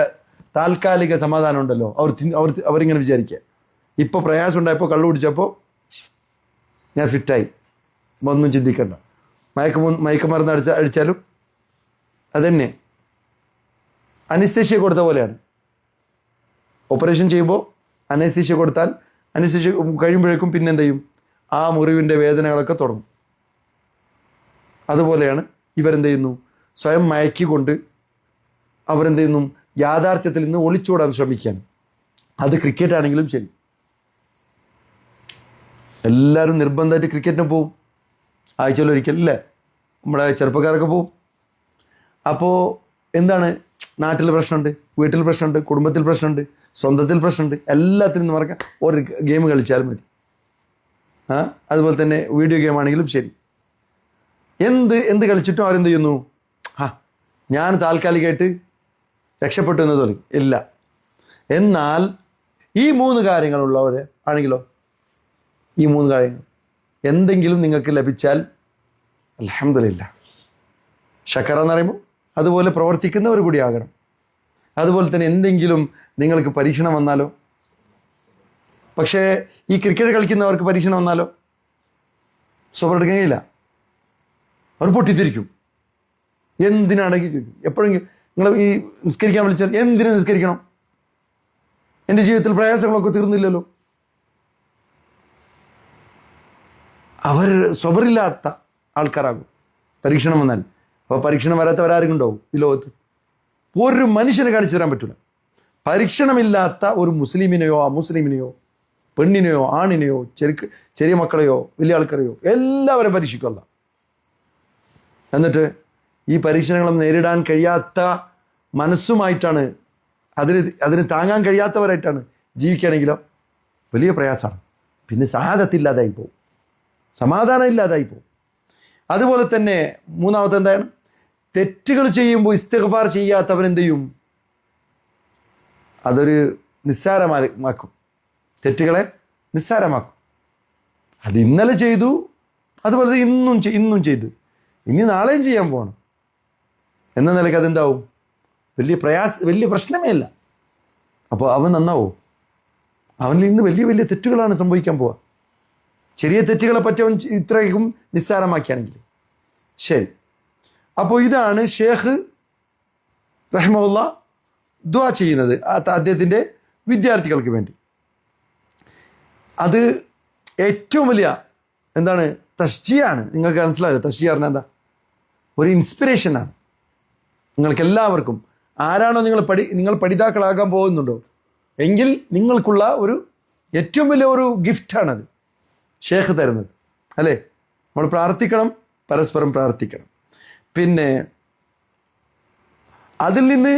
താൽക്കാലിക സമാധാനം ഉണ്ടല്ലോ, അവരിങ്ങനെ വിചാരിക്കുക, ഇപ്പോൾ പ്രയാസം ഉണ്ടായപ്പോൾ കള്ള് കുടിച്ചപ്പോൾ ഞാൻ ഫിറ്റായി, ഒന്നും ചിന്തിക്കണ്ട. മയക്കുമരുന്ന് അടിച്ചാലും അതന്നെ അനസ്തേഷ്യ കൊടുത്ത പോലെയാണ്. ഓപ്പറേഷൻ ചെയ്യുമ്പോൾ അനസ്തേഷ്യ കൊടുത്താൽ അനസ്തേഷ്യ കഴിയുമ്പോഴേക്കും പിന്നെന്ത് ചെയ്യും? ആ മുറിവിൻ്റെ വേദനകളൊക്കെ തുടങ്ങും. അതുപോലെയാണ് ഇവരെന്ത് ചെയ്യുന്നു? സ്വയം മയക്കിക്കൊണ്ട് അവരെന്ത് ചെയ്യുന്നു? യാഥാർത്ഥ്യത്തിൽ നിന്ന് ഒളിച്ചോടാൻ ശ്രമിക്കുകയാണ്. അത് ക്രിക്കറ്റ് ആണെങ്കിലും ശരി, എല്ലാവരും നിർബന്ധമായിട്ട് ക്രിക്കറ്റിന് പോവും. ആഴ്ചയിൽ ഒരിക്കലല്ലേ നമ്മുടെ ചെറുപ്പക്കാരൊക്കെ പോവും. അപ്പോൾ എന്താണ്? നാട്ടിൽ പ്രശ്നമുണ്ട്, വീട്ടിൽ പ്രശ്നമുണ്ട്, കുടുംബത്തിൽ പ്രശ്നമുണ്ട്, സ്വന്തത്തിൽ പ്രശ്നമുണ്ട്, എല്ലാത്തിനും നിന്ന് മറക്കാൻ ഒരു ഗെയിം കളിച്ചാൽ മതി. അതുപോലെ തന്നെ വീഡിയോ ഗെയിം ആണെങ്കിലും ശരി, എന്ത് കളിച്ചിട്ടും അവരെന്ത് ചെയ്യുന്നു? ഞാൻ താൽക്കാലികമായിട്ട് രക്ഷപ്പെട്ടു എന്ന് തോന്നി ഇല്ല. എന്നാൽ ഈ 3 കാര്യങ്ങളുള്ളവർ ആണെങ്കിലോ, ഈ 3 കാര്യങ്ങൾ എന്തെങ്കിലും നിങ്ങൾക്ക് ലഭിച്ചാൽ അൽഹംദുലില്ലാ, ശക്കറ എന്ന് പറയുമ്പോൾ അതുപോലെ പ്രവർത്തിക്കുന്നവർ കൂടി ആകണം. അതുപോലെ തന്നെ എന്തെങ്കിലും നിങ്ങൾക്ക് പരീക്ഷണം വന്നാലോ, പക്ഷേ ഈ ക്രിക്കറ്റ് കളിക്കുന്നവർക്ക് പരീക്ഷണം വന്നാലോ സബർ എടുക്കാൻ കഴിയില്ല. അവർ പൊട്ടിത്തിരിക്കും. എന്തിനാണെങ്കിൽ ചോദിക്കും. എപ്പോഴെങ്കിലും നിങ്ങൾ ഈ നിസ്കരിക്കാൻ വിളിച്ചാൽ എന്തിനു നിസ്കരിക്കണം? എൻ്റെ ജീവിതത്തിൽ പ്രയാസങ്ങളൊക്കെ തീർന്നില്ലല്ലോ. അവർ സബറില്ലാത്ത ആൾക്കാരാകും പരീക്ഷണം വന്നാൽ. അപ്പോൾ പരീക്ഷണം വരാത്തവരാരും ഉണ്ടാവും ഈ ലോകത്ത്? ഒരു മനുഷ്യനെ കാണിച്ചു തരാൻ പറ്റില്ല. പരീക്ഷണമില്ലാത്ത ഒരു മുസ്ലിമിനെയോ അമുസ്ലിമിനെയോ പെണ്ണിനെയോ ആണിനെയോ ചെറിയ മക്കളെയോ വലിയ ആൾക്കാരെയോ എല്ലാവരും പരീക്ഷിക്കുമല്ല. എന്നിട്ട് ഈ പരീക്ഷണങ്ങളും നേരിടാൻ കഴിയാത്ത മനസ്സുമായിട്ടാണ്, അതിന് താങ്ങാൻ കഴിയാത്തവരായിട്ടാണ് ജീവിക്കുകയാണെങ്കിലോ വലിയ പ്രയാസമാണ്. പിന്നെ സഹാദത്തില്ലാതായി പോകും, സമാധാനം ഇല്ലാതായി പോകും. അതുപോലെ തന്നെ മൂന്നാമത്തെ എന്താണ്? തെറ്റുകൾ ചെയ്യുമ്പോൾ ഇസ്തിഗ്ഫാർ ചെയ്യാത്തവനെന്ത് ചെയ്യും? അതൊരു നിസ്സാരമാക്കും, തെറ്റുകളെ നിസ്സാരമാക്കും. അത് ഇന്നലെ ചെയ്തു, അതുപോലെ ഇന്നും ചെയ്തു, ഇനി നാളെയും ചെയ്യാൻ പോകണം എന്ന നിലയ്ക്ക് അതെന്താവും? വലിയ പ്രശ്നമേ അല്ല. അപ്പോൾ അവൻ നന്നാവും. അവനിൽ ഇന്ന് വലിയ വലിയ തെറ്റുകളാണ് സംഭവിക്കാൻ പോവുക. ചെറിയ തെറ്റുകളെ പറ്റി അവൻ ഇത്രയും നിസ്സാരമാക്കിയാണെങ്കിൽ. ശരി, അപ്പോൾ ഇതാണ് ഷേഖ് റഹ്മത്തുള്ളാ ദുആ ചെയ്യുന്നത് അദ്ദേഹത്തിൻ്റെ വിദ്യാർത്ഥികൾക്ക് വേണ്ടി. അത് ഏറ്റവും വലിയ എന്താണ്? തശ്ജിയാണ്. നിങ്ങൾക്ക് മനസ്സിലാവില്ല തശ്ജിയ പറഞ്ഞാൽ എന്താ? ഒരു ഇൻസ്പിറേഷനാണ് നിങ്ങൾക്ക് എല്ലാവർക്കും. ആരാണോ നിങ്ങൾ പഠിതാക്കളാകാൻ പോകുന്നുണ്ടോ എങ്കിൽ നിങ്ങൾക്കുള്ള ഒരു ഏറ്റവും വലിയ ഒരു ഗിഫ്റ്റാണത് ഷേഖ് തരുന്നത്, അല്ലേ? നമ്മൾ പ്രാർത്ഥിക്കണം, പരസ്പരം പ്രാർത്ഥിക്കണം. പിന്നെ അതിൽ നിന്ന്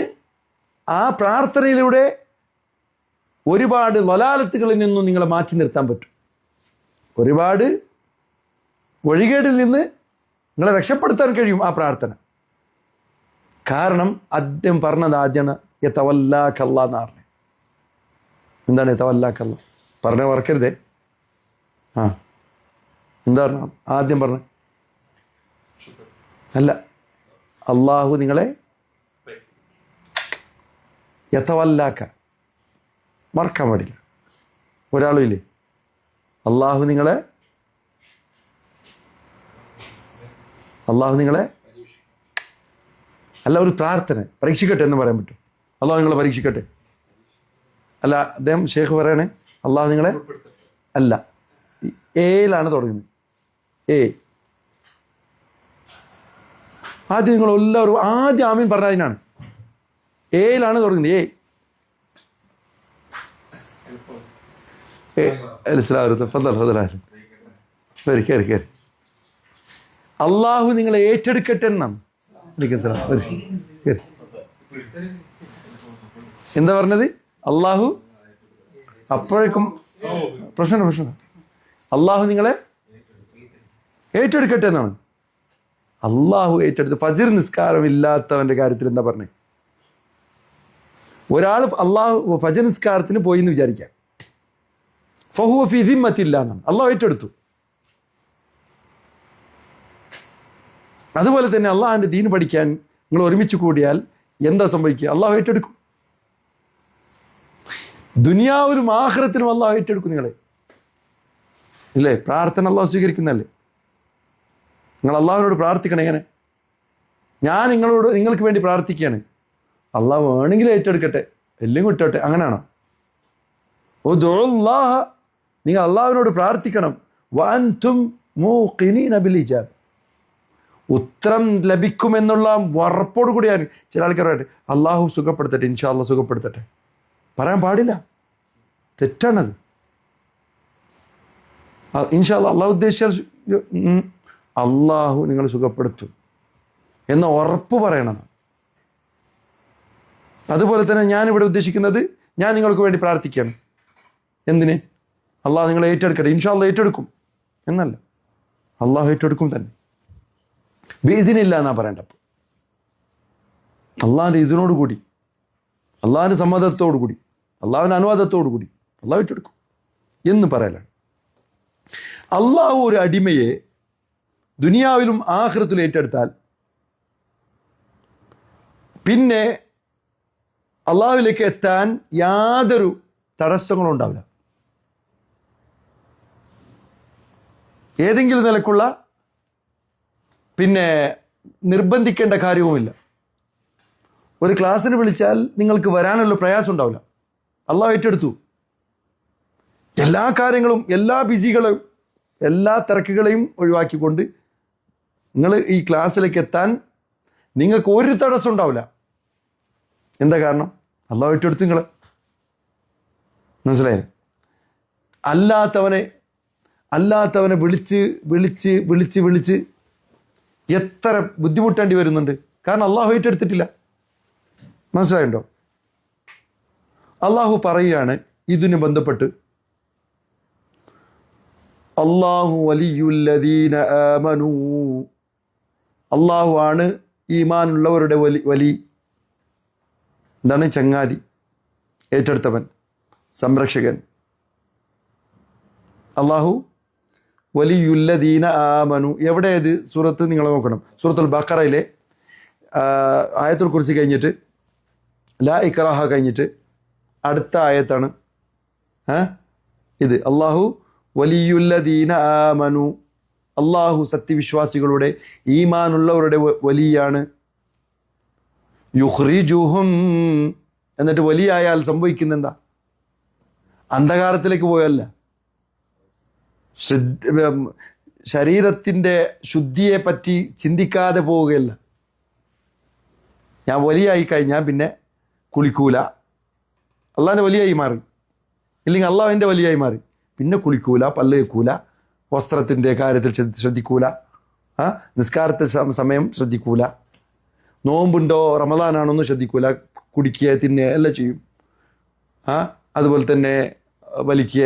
ആ പ്രാർത്ഥനയിലൂടെ ഒരുപാട് ളലാലത്തുകളിൽ നിന്നും നിങ്ങളെ മാറ്റി നിർത്താൻ പറ്റും. ഒരുപാട് വഴികേടിൽ നിന്ന് നിങ്ങളെ രക്ഷപ്പെടുത്താൻ കഴിയും ആ പ്രാർത്ഥന. കാരണം അദ്ദേഹം പറഞ്ഞത് ആദ്യമാണ് യതവല്ലാക്കല്ല എന്ന് പറഞ്ഞു. എന്താണ് യതവല്ലാക്കല്ല? പറഞ്ഞ മറക്കരുതേ. എന്താ പറഞ്ഞ ആദ്യം പറഞ്ഞ? അല്ല, അള്ളാഹു നിങ്ങളെ യതവല്ലാക്ക മറക്കാൻ പാടില്ല. ഒരാളും ഇല്ലേ? അള്ളാഹു നിങ്ങളെ അല്ല, ഒരു പ്രാർത്ഥന പരീക്ഷിക്കട്ടെ എന്ന് പറയാൻ പറ്റും. അള്ളാഹു നിങ്ങളെ പരീക്ഷിക്കട്ടെ അല്ല, അദ്ദേഹം ഷേഖ് പറയണേ അള്ളാഹു നിങ്ങളെ അല്ല, ഏയിലാണ് തുടങ്ങുന്നത്. ആദ്യം നിങ്ങൾ എല്ലാവരും ആദ്യം ആമീൻ പറഞ്ഞതിനാണ്. ഏയിലാണ് തുടങ്ങുന്നത്. അള്ളാഹു നിങ്ങളെ ഏറ്റെടുക്കട്ടെ എന്നാണ്. എന്താ പറഞ്ഞത്? അള്ളാഹു അപ്പോഴേക്കും പ്രശ്നം അള്ളാഹു നിങ്ങളെ ഏറ്റെടുക്കട്ടെ എന്നാണ്. അള്ളാഹു ഏറ്റെടുത്ത് ഫജ്ർ നിസ്കാരം ഇല്ലാത്തവന്റെ കാര്യത്തിൽ എന്താ പറഞ്ഞേ? ഒരാൾ അള്ളാഹു ഫജ്ർ നിസ്കാരത്തിന് പോയി എന്ന് വിചാരിക്കാം, ഫഹുവ ഫീ ദിമ്മത്തില്ല എന്നാണ്. അള്ളാഹു ഏറ്റെടുത്തു. അതുപോലെ തന്നെ അള്ളാഹുവിൻ്റെ ദീൻ പഠിക്കാൻ നിങ്ങൾ ഒരുമിച്ച് കൂടിയാൽ എന്താ സംഭവിക്കുക? അള്ളാഹു ഏറ്റെടുക്കും. ദുനിയാവിലും ആഖിറത്തിലും അള്ളാഹു ഏറ്റെടുക്കും നിങ്ങളെ, ഇല്ലേ? പ്രാർത്ഥന അള്ളാഹു സ്വീകരിക്കുന്നല്ലേ? നിങ്ങൾ അള്ളാഹുവിനോട് പ്രാർത്ഥിക്കണം. എങ്ങനെ? ഞാൻ നിങ്ങൾക്ക് വേണ്ടി പ്രാർത്ഥിക്കുകയാണ്, അള്ളാഹു വേണമെങ്കിൽ ഏറ്റെടുക്കട്ടെ, എല്ലാം കിട്ടട്ടെ, അങ്ങനെയാണോ? നിങ്ങൾ അള്ളാഹുവിനോട് പ്രാർത്ഥിക്കണം. വഅൻതും മൂഖിനീന ബിൽ ഇജാബ, ഉത്തരം ലഭിക്കുമെന്നുള്ള ഉറപ്പോട് കൂടിയാണ്. ചില ആൾക്കാർ പറയട്ടെ അള്ളാഹു സുഖപ്പെടുത്തട്ടെ, ഇൻഷാ അള്ളാഹ് സുഖപ്പെടുത്തട്ടെ. പറയാൻ പാടില്ല, തെറ്റാണത്. ഇൻഷാ അള്ളാഹ് അള്ളാഹു ഉദ്ദേശിച്ചാൽ അള്ളാഹു നിങ്ങൾ സുഖപ്പെടുത്തും എന്ന ഉറപ്പ് പറയണം. അതുപോലെ തന്നെ ഞാനിവിടെ ഉദ്ദേശിക്കുന്നത്, ഞാൻ നിങ്ങൾക്ക് വേണ്ടി പ്രാർത്ഥിക്കുകയാണ്. എന്തിന്? അള്ളാഹു നിങ്ങളെ ഏറ്റെടുക്കട്ടെ, ഇൻഷാ അള്ളാഹ് ഏറ്റെടുക്കും എന്നല്ല, അള്ളാഹു ഏറ്റെടുക്കും തന്നെ. ഇതിനില്ല എന്നാ പറയേണ്ടപ്പോൾ അള്ളാഹിൻ്റെ ഇതിനോട് കൂടി, അള്ളാഹിൻ്റെ സമ്മതത്തോടു കൂടി, അള്ളാഹുവിൻ്റെ അനുവാദത്തോടു കൂടി അള്ളാഹു ഏറ്റെടുക്കും എന്ന് പറയലാണ്. അള്ളാഹു ഒരു അടിമയെ ദുനിയാവിലും ആഖിറത്തിലും ഏറ്റെടുത്താൽ പിന്നെ അള്ളാഹുവിലേക്ക് എത്താൻ യാതൊരു തടസ്സങ്ങളും ഉണ്ടാവില്ല. ഏതെങ്കിലും നിലക്കുള്ള പിന്നെ നിർബന്ധിക്കേണ്ട കാര്യവുമില്ല. ഒരു ക്ലാസ്സിന് വിളിച്ചാൽ നിങ്ങൾക്ക് വരാനുള്ള പ്രയാസം ഉണ്ടാവില്ല. അള്ളാഹു ഏറ്റെടുത്തു. എല്ലാ കാര്യങ്ങളും, എല്ലാ ബിസികളും, എല്ലാ തിരക്കുകളെയും ഒഴിവാക്കിക്കൊണ്ട് നിങ്ങൾ ഈ ക്ലാസ്സിലേക്ക് എത്താൻ നിങ്ങൾക്ക് ഒരു തടസ്സം ഉണ്ടാവില്ല. എന്താ കാരണം? അള്ളാഹു ഏറ്റെടുത്ത് നിങ്ങൾ. മനസ്സിലായില്ലേ? അല്ലാത്തവനെ വിളിച്ച് എത്ര ബുദ്ധിമുട്ടേണ്ടി വരുന്നുണ്ട്. കാരണം അള്ളാഹു ഏറ്റെടുത്തിട്ടില്ല. മനസ്സിലായുണ്ടോ? അള്ളാഹു പറയുകയാണ് ഇതിന് ബന്ധപ്പെട്ട്, അല്ലാഹു വലിയുല്ലദീന ആമനൂ, അള്ളാഹു ആണ് ഈമാനുള്ളവരുടെ വലി. എന്താണ്? ചങ്ങാതി, ഏറ്റെടുത്തവൻ, സംരക്ഷകൻ. അള്ളാഹു വലിയുല്ലദീന ആമനു. എവിടെ ഇത് സൂറത്ത് നിങ്ങൾ നോക്കണം, സൂറത്തുൽ ബഖറയിലെ ആയത്തുൽ കുർസി കഴിഞ്ഞിട്ട് ലാ ഇക്റാഹ കഴിഞ്ഞിട്ട് അടുത്ത ആയത്താണ് ഇത്. അള്ളാഹു വലിയുല്ലദീന ആമനു, അള്ളാഹു സത്യവിശ്വാസികളുടെ ഈമാനുള്ളവരുടെ വലിയാണ്. യുഖ്രിജുഹും, എന്നിട്ട് വലിയായാൽ സംഭവിക്കുന്ന എന്താ? അന്ധകാരത്തിലേക്ക് പോയല്ല, ശരീരത്തിൻ്റെ ശുദ്ധിയെ പറ്റി ചിന്തിക്കാതെ പോവുകയല്ല. ഞാൻ വലിയായി കഴിഞ്ഞാൽ പിന്നെ കുളിക്കൂല, അള്ളാഹിൻ്റെ വലിയായി മാറി. ഇല്ലെങ്കിൽ അള്ളാഹുവിൻ്റെ വലിയായി മാറി, പിന്നെ കുളിക്കൂല, പല്ല് വെക്കൂല, വസ്ത്രത്തിൻ്റെ കാര്യത്തിൽ ശ്രദ്ധിക്കൂല, നിസ്കാരത്തെ സമയം ശ്രദ്ധിക്കൂല, നോമ്പുണ്ടോ റമദാനാണോന്നും ശ്രദ്ധിക്കൂല, കുടിക്കുക തിന്നുക എല്ലാം ചെയ്യും. അതുപോലെ തന്നെ വലിക്കുക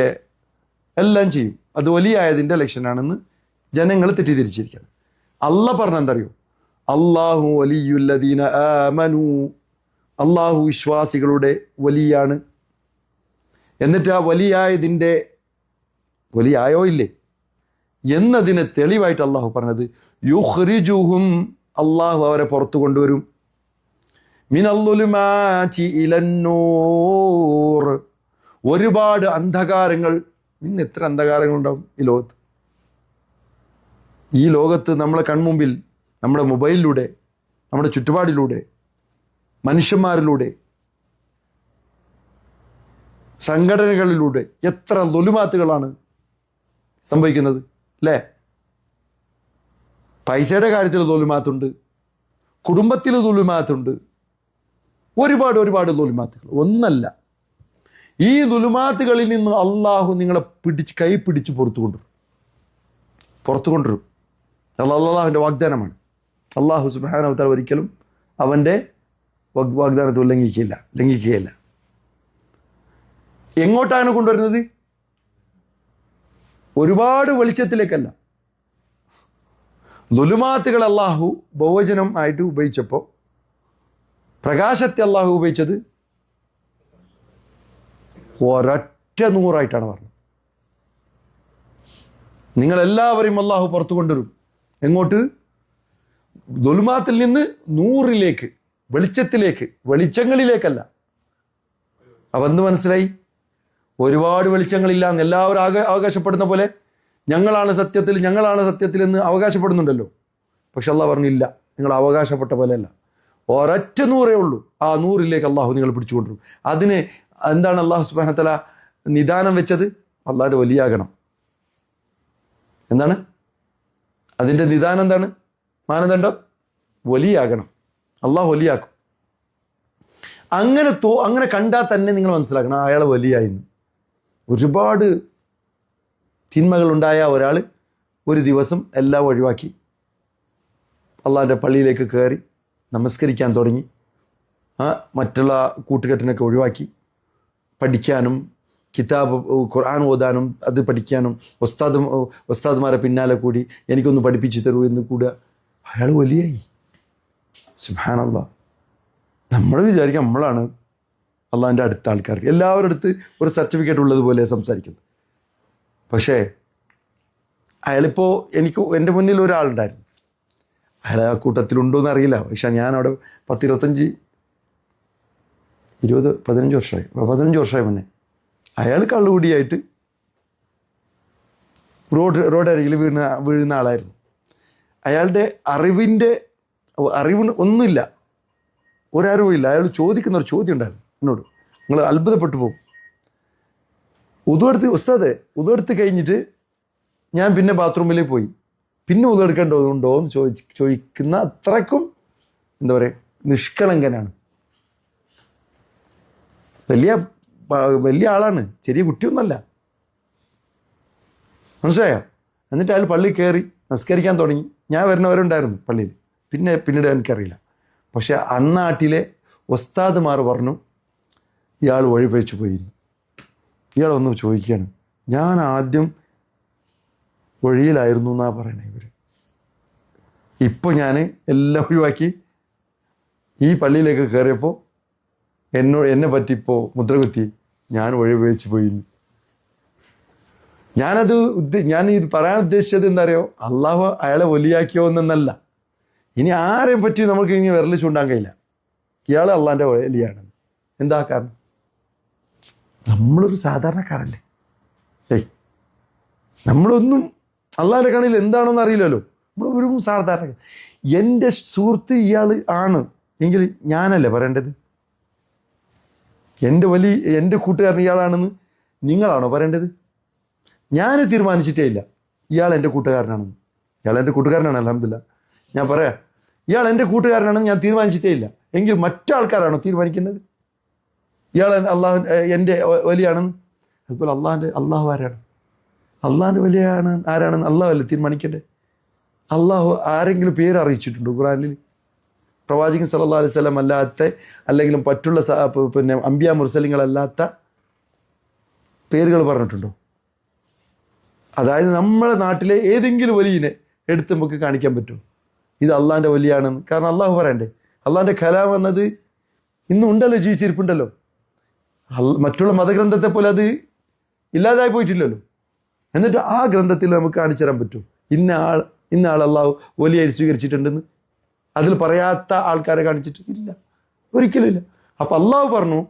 എല്ലാം ചെയ്യും. അത് വലിയായതിൻ്റെ ലക്ഷണമാണെന്ന് ജനങ്ങൾ തെറ്റിദ്ധരിച്ചിരിക്കുകയാണ്. അള്ളാഹ് പറഞ്ഞെന്തറിയോ? അള്ളാഹു വലിയുല്ലദീന ആമനു, അള്ളാഹു വിശ്വാസികളുടെ വലിയാണ്. എന്നിട്ട് ആ വലിയായതിൻ്റെ വലിയായോ ഇല്ലേ എന്നതിനെ തെളിവായിട്ട് അള്ളാഹു പറഞ്ഞത് യുഖ്രിജുഹും, അള്ളാഹു അവരെ പുറത്തു കൊണ്ടുവരും. മിനല്ലുലുമാതി ഇലന്നൂർ, ഒരുപാട് അന്ധകാരങ്ങൾ. ഇന്ന് എത്ര അന്ധകാരങ്ങളുണ്ടാവും ഈ ലോകത്ത്? ഈ ലോകത്ത് നമ്മളെ കൺമുമ്പിൽ, നമ്മുടെ മൊബൈലിലൂടെ, നമ്മുടെ ചുറ്റുപാടിലൂടെ, മനുഷ്യന്മാരിലൂടെ, സംഘടനകളിലൂടെ എത്ര ദുലുമാത്തുകളാണ് സംഭവിക്കുന്നത് അല്ലേ? പൈസയുടെ കാര്യത്തിൽ ദുലുമാത്തുണ്ട്, കുടുംബത്തിൽ ദുലുമാത്തുണ്ട്, ഒരുപാട് ദുലുമാത്തുകൾ. ഒന്നല്ല, ഈ ദുലുമാത്തുകളിൽ നിന്ന് അള്ളാഹു നിങ്ങളെ കൈ പിടിച്ച് പുറത്തു കൊണ്ടുവരും. അള്ളാഹുവിൻ്റെ വാഗ്ദാനമാണ്. അള്ളാഹു സുബ്ഹാനഹു വ തആല ഒരിക്കലും അവൻ്റെ വാഗ്ദാനത്തെ ലംഘിക്കുകയില്ല. എങ്ങോട്ടാണ് കൊണ്ടുവരുന്നത്? ഒരുപാട് വെളിച്ചത്തിലേക്കല്ല. ദുലുമാത്തുകൾ അള്ളാഹു ബഹുവചനം ആയിട്ട് ഉപയോഗിച്ചപ്പോൾ പ്രകാശത്തെ അള്ളാഹു ഉപയോഗിച്ചത് ഒരൊറ്റ നൂറായിട്ടാണ് പറഞ്ഞത്. നിങ്ങളെല്ലാവരെയും അള്ളാഹു പുറത്തു കൊണ്ടുവരും. എങ്ങോട്ട്? ദുലുമാത്തിൽ നിന്ന് നൂറിലേക്ക്, വെളിച്ചത്തിലേക്ക്, വെളിച്ചങ്ങളിലേക്കല്ല. അപ്പം എന്ത് മനസ്സിലായി? ഒരുപാട് വെളിച്ചങ്ങളില്ല എന്ന് എല്ലാവരും അവകാശപ്പെടുന്ന പോലെ ഞങ്ങളാണ് സത്യത്തിൽ എന്ന് അവകാശപ്പെടുന്നുണ്ടല്ലോ. പക്ഷെ അള്ളാഹ് പറഞ്ഞില്ല, നിങ്ങൾ അവകാശപ്പെട്ട പോലെയല്ല, ഒരൊറ്റ നൂറേ ഉള്ളൂ. ആ നൂറിലേക്ക് അള്ളാഹു നിങ്ങൾ പിടിച്ചുകൊണ്ടിരും. അതിന് എന്താണ് അള്ളാഹു സുബ്ഹാനഹു വ തആല നിദാനം വെച്ചത്? അള്ളാഹുവിൻ്റെ വലിയാകണം. എന്താണ് അതിൻ്റെ നിദാനം? എന്താണ് മാനദണ്ഡം? വലിയാകണം. അള്ളാഹു വലിയാക്കും. അങ്ങനെ കണ്ടാൽ തന്നെ നിങ്ങൾ മനസ്സിലാക്കണം അയാൾ വലിയായിന്ന്. ഒരുപാട് തിന്മകളുണ്ടായ ഒരാൾ ഒരു ദിവസം എല്ലാം ഒഴിവാക്കി അള്ളാഹിൻ്റെ പള്ളിയിലേക്ക് കയറി നമസ്കരിക്കാൻ തുടങ്ങി. മറ്റുള്ള കൂട്ടുകെട്ടിനൊക്കെ ഒഴിവാക്കി പഠിക്കാനും കിതാബ് ഖുർആൻ ഓതാനും അത് പഠിക്കാനും ഉസ്താദുമാരെ പിന്നാലെ കൂടി എനിക്കൊന്ന് പഠിപ്പിച്ചു തരൂ എന്ന് കൂടെ അയാൾ വലിയായി. സുബ്ഹാനല്ലാഹ്. നമ്മൾ വിചാരിക്കുക നമ്മളാണ് അള്ളാഹിൻ്റെ അടുത്ത ആൾക്കാർക്ക്, എല്ലാവരുടെ അടുത്ത് ഒരു സർട്ടിഫിക്കറ്റ് ഉള്ളതുപോലെ സംസാരിക്കുന്നത്. പക്ഷേ അയാളിപ്പോൾ എൻ്റെ മുന്നിൽ ഒരാളുണ്ടായിരുന്നു, അയാൾ ആ കൂട്ടത്തിലുണ്ടോ എന്നറിയില്ല. പക്ഷെ ഞാനവിടെ 15 വർഷമായി മുന്നേ അയാൾ കള്ളുകൂടിയായിട്ട് റോഡരികിൽ വീഴുന്ന ആളായിരുന്നു. അയാളുടെ അറിവ് ഒന്നുമില്ല, ഒരറിവില്ല. അയാൾ ചോദിക്കുന്ന ഒരു ചോദ്യം ഉണ്ടായിരുന്നു എന്നോട്, നിങ്ങൾ അത്ഭുതപ്പെട്ടു പോകും. ഉദുവെടുത്ത് കഴിഞ്ഞിട്ട് ഞാൻ പിന്നെ ബാത്റൂമിലേക്ക് പോയി. പിന്നെ ഉദുവെടുക്കേണ്ടതുണ്ടോ എന്ന് ചോദിക്കുന്ന അത്രക്കും എന്താ പറയുക, നിഷ്കളങ്കനാണ്. വലിയ ആളാണ്, ചെറിയ കുട്ടിയൊന്നുമല്ല. മനസ്സിലായോ? എന്നിട്ട് അയാൾ പള്ളിയിൽ കയറി നമസ്കരിക്കാൻ തുടങ്ങി. ഞാൻ വരുന്നവരുണ്ടായിരുന്നു പള്ളിയിൽ, പിന്നീട് എനിക്കറിയില്ല. പക്ഷെ അന്നാട്ടിലെ ഉസ്താദുമാർ പറഞ്ഞു ഇയാൾ വഴിപഴിച്ചു പോയി. ഇയാൾ വന്ന് ചോദിക്കുകയാണ്, ഞാൻ ആദ്യം വഴിയിലായിരുന്നു എന്നാണ് പറയണേ ഇവർ. ഇപ്പോൾ ഞാൻ എല്ലാം ഒഴിവാക്കി ഈ പള്ളിയിലേക്ക് കയറിയപ്പോൾ എന്നെ പറ്റിപ്പോൾ മുദ്രകുത്തി ഞാൻ വഴിപഴിച്ചു പോയി. ഞാൻ ഇത് പറയാൻ ഉദ്ദേശിച്ചത് എന്താ അറിയോ, അള്ളാഹു അയാളെ വലിയാക്കിയോ എന്നല്ല. ഇനി ആരെയും പറ്റി നമുക്ക് ഇനി വിരൽ ചൂണ്ടാൻ കഴിയില്ല ഇയാൾ അള്ളാഹിൻ്റെ വലിയാണ്. എന്താ കാരണം? നമ്മളൊരു സാധാരണക്കാരല്ലേ. നമ്മളൊന്നും അള്ളാഹിൻ്റെ കണ്ണിൽ എന്താണെന്ന് അറിയില്ലല്ലോ. നമ്മൾ ഒരു സാധാരണ. എൻ്റെ സുഹൃത്ത് ഇയാൾ ആണ് എങ്കിൽ ഞാനല്ലേ പറയേണ്ടത്? എൻ്റെ കൂട്ടുകാരൻ ഇയാളാണെന്ന് നിങ്ങളാണോ പറയേണ്ടത്? ഞാൻ തീരുമാനിച്ചിട്ടേ ഇല്ല ഇയാൾ എൻ്റെ കൂട്ടുകാരനാണെന്ന്. ഇയാൾ എൻ്റെ കൂട്ടുകാരനാണ്, അൽഹംദുലില്ലാ. ഞാൻ പറയാം, ഇയാൾ എൻ്റെ കൂട്ടുകാരനാണെന്ന് ഞാൻ തീരുമാനിച്ചിട്ടേ ഇല്ല. എങ്കിൽ മറ്റാൾക്കാരാണോ തീരുമാനിക്കുന്നത് ഇയാൾ എൻ്റെ വലിയാണെന്ന്? അതുപോലെ അള്ളാഹു ആരാണ്? അള്ളാഹിൻ്റെ വലിയാണ് ആരാണെന്ന് അള്ളാഹു അല്ലേ തീരുമാനിക്കണ്ടേ? അള്ളാഹു ആരെങ്കിലും പേര് അറിയിച്ചിട്ടുണ്ടോ ഖുർആനിൽ? പ്രവാചകൻ സല്ലല്ലാഹു അലൈഹി വസല്ലം അല്ലാത്ത, അല്ലെങ്കിൽ മറ്റുള്ള അംബിയാ മുർസലിങ്ങളല്ലാത്ത പേരുകൾ പറഞ്ഞിട്ടുണ്ടോ? അതായത് നമ്മുടെ നാട്ടിലെ ഏതെങ്കിലും വലിയനെ എടുത്ത് നമുക്ക് കാണിക്കാൻ പറ്റുമോ ഇത് അള്ളാഹിൻ്റെ വലിയാണെന്ന്? കാരണം അള്ളാഹു പറയണ്ടേ. അള്ളാഹിൻ്റെ കലാം എന്നത് ഇന്നും ഉണ്ടല്ലോ, ജീവിച്ചിരിപ്പുണ്ടല്ലോ. മറ്റുള്ള മതഗ്രന്ഥത്തെ പോലെ അത് ഇല്ലാതായി പോയിട്ടില്ലല്ലോ. എന്നിട്ട് ആ ഗ്രന്ഥത്തിൽ നമുക്ക് കാണിച്ചു തരാൻ പറ്റും ഇന്ന ആൾ അള്ളാഹു വലിയായി സ്വീകരിച്ചിട്ടുണ്ടെന്ന്? അതിൽ പറയാത്ത ആൾക്കാരെ കാണിച്ചിട്ട് ഇല്ല, ഒരിക്കലും ഇല്ല. അപ്പം അള്ളാഹു പറഞ്ഞു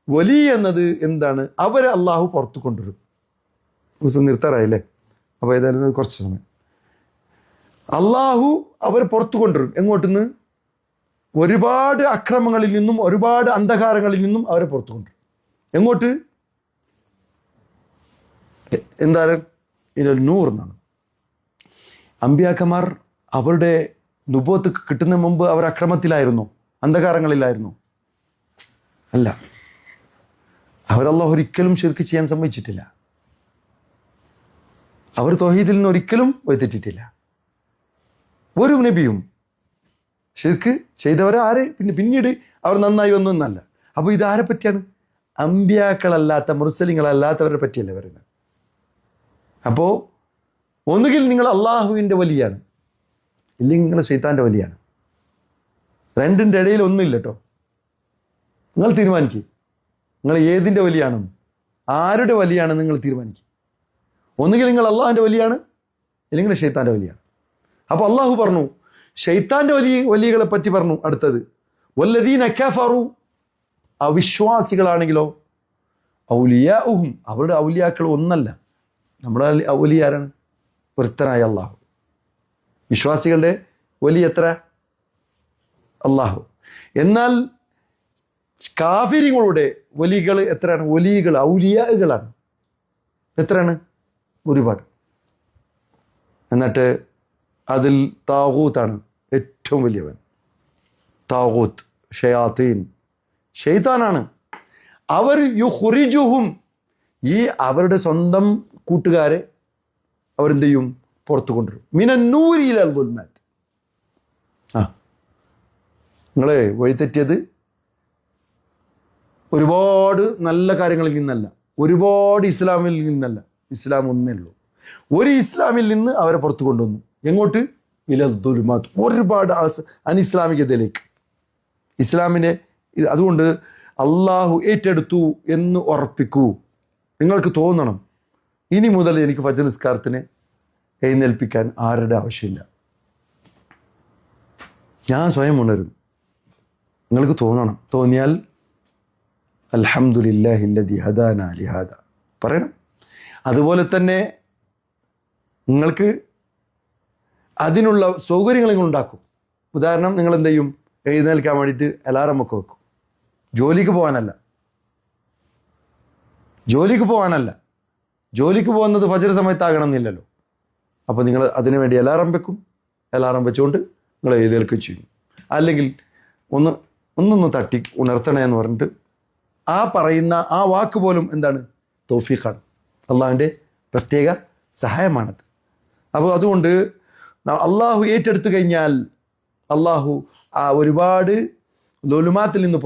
വലി എന്നത് എന്താണ്? അവരെ അള്ളാഹു പുറത്തു കൊണ്ടുവരും. ദിവസം നിർത്താറായില്ലേ? അപ്പോൾ ഏതായാലും കുറച്ച് സമയം അള്ളാഹു അവർ പുറത്തു കൊണ്ടുവരും. എങ്ങോട്ടുനിന്ന്? ഒരുപാട് അക്രമങ്ങളിൽ നിന്നും ഒരുപാട് അന്ധകാരങ്ങളിൽ നിന്നും അവരെ പുറത്തു കൊണ്ടുവരും. എങ്ങോട്ട്? എന്താണ്? ഇതിൽ നൂർ എന്നാണ്. അമ്പിയാക്കന്മാർ അവരുടെ നുബുവത്ത് കിട്ടുന്ന മുമ്പ് അവർ അക്രമത്തിലായിരുന്നു, അന്ധകാരങ്ങളിലായിരുന്നു? അല്ല. അവരല്ലാഹു ഒരിക്കലും ശിർക്ക് ചെയ്യാൻ സമ്മതിച്ചിട്ടില്ല. അവർ തൗഹീദിൽ നിന്ന് ഒരിക്കലും വഴിതെറ്റിട്ടില്ല. ഒരു നബിയും ശിർക്ക് ചെയ്തവരെ പിന്നീട് അവർ നന്നായി വന്നു എന്നല്ല. അപ്പോൾ ഇതാരെ പറ്റിയാണ്? അമ്പിയാക്കളല്ലാത്ത മുർസലിങ്ങളല്ലാത്തവരെ പറ്റിയല്ലേ പറയുന്നത്. അപ്പോൾ ഒന്നുകിൽ നിങ്ങൾ അള്ളാഹുവിൻ്റെ വലിയാണ്, ഇല്ലെങ്കിൽ നിങ്ങൾ ശൈത്താൻ്റെ വലിയാണ്. രണ്ടിൻ്റെ ഇടയിൽ ഒന്നുമില്ല കേട്ടോ. നിങ്ങൾ തീരുമാനിക്കുക നിങ്ങൾ ഏതിൻ്റെ വലിയാണെന്ന്, ആരുടെ വലിയാണെന്ന് നിങ്ങൾ തീരുമാനിക്കുക. ഒന്നുകിൽ നിങ്ങൾ അള്ളാഹിൻ്റെ വലിയാണ്, ഇല്ലെങ്കിൽ ശൈത്താൻ്റെ വലിയാണ്. അപ്പോൾ അള്ളാഹു പറഞ്ഞു ശൈത്താൻ്റെ വലിയകളെ പറ്റി പറഞ്ഞു. അടുത്തത് വല്ലദീന കഫറു, അവിശ്വാസികളാണെങ്കിലോ ഔലിയാഉഹും, അവരുടെ ഔലിയാക്കൾ ഒന്നല്ല. നമ്മുടെ ഔലിയാരാണ്? ഒരുത്തനായ അള്ളാഹു. വിശ്വാസികളുടെ വലിയ എത്ര? അള്ളാഹു. എന്നാൽ കാഫിരിങ്ങളുടെ വലികൾ എത്രയാണ്? വലികൾ ഔലിയാകളാണ്. എത്രയാണ്? ഒരുപാട്. എന്നിട്ട് അതിൽ താഗൂത്താണ് ഏറ്റവും വലിയവൻ. താഗൂത്ത്, ഷയാത്തീൻ, ഷെയ്ത്താനാണ്. അവർ യുഖ്രിജുഹും, ഈ അവരുടെ സ്വന്തം കൂട്ടുകാരെ അവരെന്ത് ചെയ്യും? പുറത്തു കൊണ്ടുവരും. മിനന്നൂരി ഇലൽ ദുൽമാത്ത്. നിങ്ങൾ വഴിതെറ്റിയത് ഒരുപാട് നല്ല കാര്യങ്ങളിൽ നിന്നല്ല, ഒരുപാട് ഇസ്ലാമിൽ നിന്നല്ല. ഇസ്ലാം ഒന്നേ ഉള്ളൂ. ഒരു ഇസ്ലാമിൽ നിന്ന് അവരെ പുറത്തു കൊണ്ടുവന്നു. എങ്ങോട്ട്? ഇലൽ ദുൽമാത്ത്, ഒരുപാട് അനിസ്ലാമികതയിലേക്ക്. ഇസ്ലാമിനെ അതുകൊണ്ട് അള്ളാഹു ഏറ്റെടുത്തു എന്ന് ഉറപ്പിക്കൂ. നിങ്ങൾക്ക് തോന്നണം ഇനി മുതൽ എനിക്ക് ഫജ്ർ നിസ്കാരത്തിന് എഴുന്നേൽപ്പിക്കാൻ ആരുടെ ആവശ്യമില്ല. ഞാൻ സ്വയം ഉണരും. നിങ്ങൾക്ക് തോന്നണം. തോന്നിയാൽ അൽഹംദുലില്ലാഹില്ലദി ഹദാനാ ലിഹാദാ പറയണം. അതുപോലെ തന്നെ നിങ്ങൾക്ക് അതിനുള്ള സൗകര്യങ്ങൾ നിങ്ങൾ ഉണ്ടാക്കും. ഉദാഹരണം, നിങ്ങൾ എന്ത് ചെയ്യും? എഴുന്നേൽക്കാൻ വേണ്ടിയിട്ട് അലാറം ഒക്കെ വെക്കും. ജോലിക്ക് പോകാനല്ല. ജോലിക്ക് പോകുന്നത് ഫജ്ർ സമയത്താകണം എന്നില്ലല്ലോ. അപ്പോൾ നിങ്ങൾ അതിനു വേണ്ടി അലാറം വെക്കും. അലാറം വെച്ചുകൊണ്ട് നിങ്ങൾ എഴുന്നേൽക്കുകയും ചെയ്യും. അല്ലെങ്കിൽ ഒന്നൊന്ന് തട്ടി ഉണർത്തണേ എന്ന് പറഞ്ഞിട്ട് ആ പറയുന്ന ആ വാക്ക് പോലും എന്താണ്? തൗഫീഖാണ്, അള്ളാഹുവിൻ്റെ പ്രത്യേക സഹായമാണത്. അപ്പോൾ അതുകൊണ്ട് അള്ളാഹു ഏറ്റെടുത്തു കഴിഞ്ഞാൽ അള്ളാഹു ആ ഒരുപാട് ദുൽമാത്തിൽ നിന്ന്